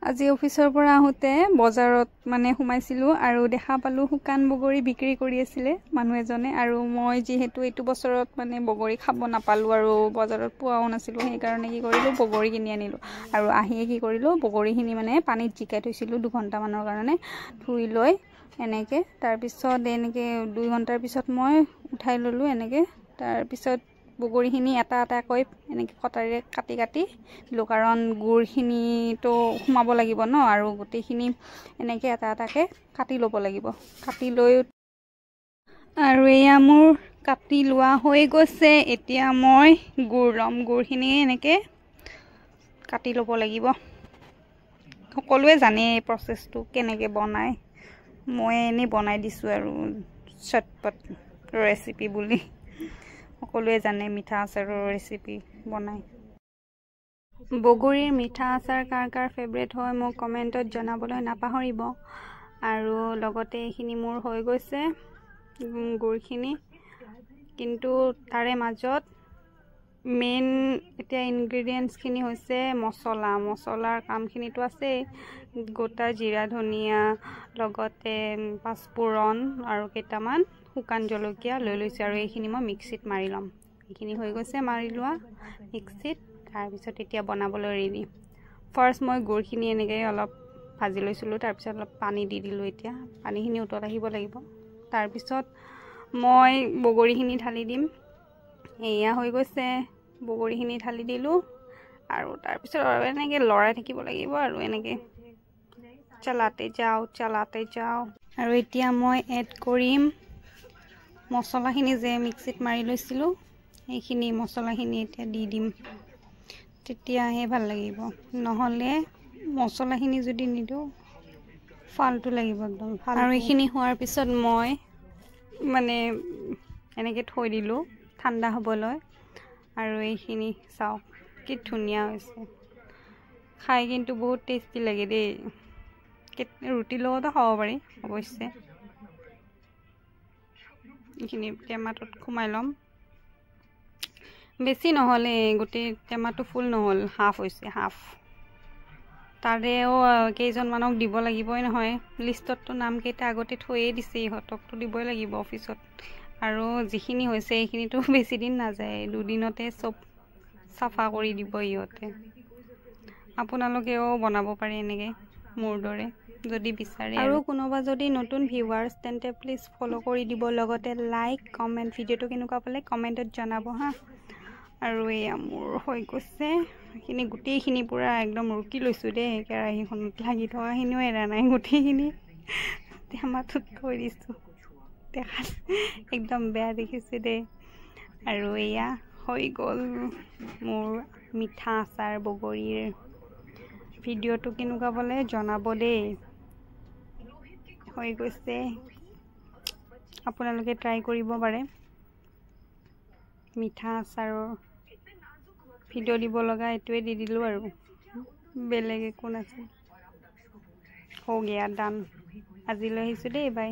আজি অফিসৰ পৰা আহোতে বজাৰত মানে সোমাইছিলো আৰু দেখা পালো শুকান বগৰী বিক্ৰী কৰি আছিলে মানুহ এজনে আৰু মই যেহেতু এইটো বছৰত মানে বগৰী খাব নাপালো আৰু বজাৰত পোৱাও নাছিলো সেই কাৰণে কি কৰিলো বগৰী কিনি আনিলো আৰু আহিয়ে কি কৰিলো বগৰীখিনি মানে পানীত জিকাই থৈছিলো 2 ঘণ্টা মানৰ কাৰণে ধুই লৈ এনেকে তাৰ পিছত এনেকে 2 ঘণ্টাৰ পিছত মই উঠাই ললো এনেকে তাৰ পিছত বগৰীখিনি এটা এটাকৈ এনেকে কটাৰে কাটি কাটি দিলো কাৰণ গুৰখিনি তো সোমাব লাগিব ন আৰু গোটেইখিনি এনেকে এটা এটাকে কাটি ল'ব লাগিব কাটি লৈ আৰু এয়া মোৰ কাটি লোৱা হৈ গৈছে এতিয়া মই গুৰ লম গুৰখিনি এনেকে কাটি ল'ব লাগিব সকলোৱে জানে এই প্ৰসেসটো কেনেকে বনায় মই এনে বনাই দিছো আৰু চটপট ৰেচিপি বুলি সকলোৱে জানে মিঠা আচাৰৰ ৰেচিপি বনাই বগৰীৰ মিঠা আচাৰ কাৰ ফেভাৰিট হয় মোক কমেন্টত জনাবলৈ নাপাহৰিব আৰু লগতে এইখিনি মোৰ হৈ গৈছে গুৰখিনি কিন্তু তাৰে মাজত মেইন এতিয়া ইনগ্ৰেডিয়েন্টছ খিনি হৈছে মছলাৰ কামখিনিটো আছে গোটা জিৰা ধনিয়া লগতে পাঁচফোৰণ আৰু কেইটামান শুকান জলকীয়া লৈ লৈছে আৰু এইখিনি মই মিক্সিত মাৰি লম এইখিনি হৈ গৈছে মাৰি লোৱা মিক্সিত তাৰ পিছত এতিয়া বনাবলৈ ৰেডি ফাৰ্স্ট মই গুৰখিনি এনেকৈ অলপ ভাজি লৈছিলো তাৰ পিছত অলপ পানী দি দিলো এতিয়া পানীখিনি উতল আহিব লাগিব তাৰ পিছত মই বগৰীখিনি ঢালি দিম এয়া হৈ গৈছে বগৰীখিনি ঢালি দিলো আৰু তাৰ পিছত এনেকৈ লৰাই থাকিব লাগিব আৰু এনেকৈ চলাতে যাও আৰু এতিয়া মই এড কৰিম মছলাখিনি যে মিক্সিত মাৰি লৈছিলো এইখিনি মছলাখিনি এতিয়া দি দিম তেতিয়াহে ভাল লাগিব নহলে মছলাখিনি যদি নিদো ফালতু লাগিব একদম আৰু এইখিনি হোৱাৰ পিছত মই মানে এনেকে থৈ দিলো ঠাণ্ডা হ'বলৈ আৰু এইখিনি চাও কি ধুনিয়া হৈছে খাই কিন্তু বহুত টেস্টি লাগে দেই ৰুটি লগতো খাব পাৰি অৱশ্যে এইখিনি টেমাটোত ঘুমাই লম বেছি নহলে গোটেই টেমাটো ফুল নহল হাফ হৈছে হাফ তাৰেও কেইজন মানক দিব লাগিবই নহয় লিষ্টতটো নাম কেইটা আগতে থৈয়ে দিছে ইহঁতকটো দিবই লাগিব অফিসত আৰু যিখিনি হৈছে এইখিনিটো বেছি দিন নাযায় দুদিনতে সব সাফা কৰি দিব ইহঁতে আপোনালোকেও বনাব পাৰে এনেকৈ মোৰ দৰে যদি বিচাৰে আৰু কোনোবা যদি নতুন ভিউৱাৰ্ছ তেন্তে প্লিজ ফলো কৰি দিব লগতে লাইক কমেন্ট ভিডিওটো কেনেকুৱা পালে কমেন্টত জনাব হা আৰু এয়া মোৰ হৈ গৈছে এইখিনি গোটেইখিনি পুৰা একদম ৰুকি লৈছো দেই কেৰাহীখনত লাগি থকাখিনিও এৰা নাই গোটেইখিনি টেমাটোত থৈ দিছো দেখাত একদম বেয়া দেখিছে দেই আৰু এয়া হৈ গ'ল মোৰ মিঠা আচাৰ বগৰীৰ ভিডিওটো কেনেকুৱা পালে জনাব দেই হৈ গৈছে আপোনালোকে ট্ৰাই কৰিব পাৰে মিঠা আচাৰৰ ভিডিও দিব লগা এটোৱে দি দিলো আৰু বেলেগ একো নাছিল হৈ গয়া ডান আজিলৈ আহিছো দেই বাই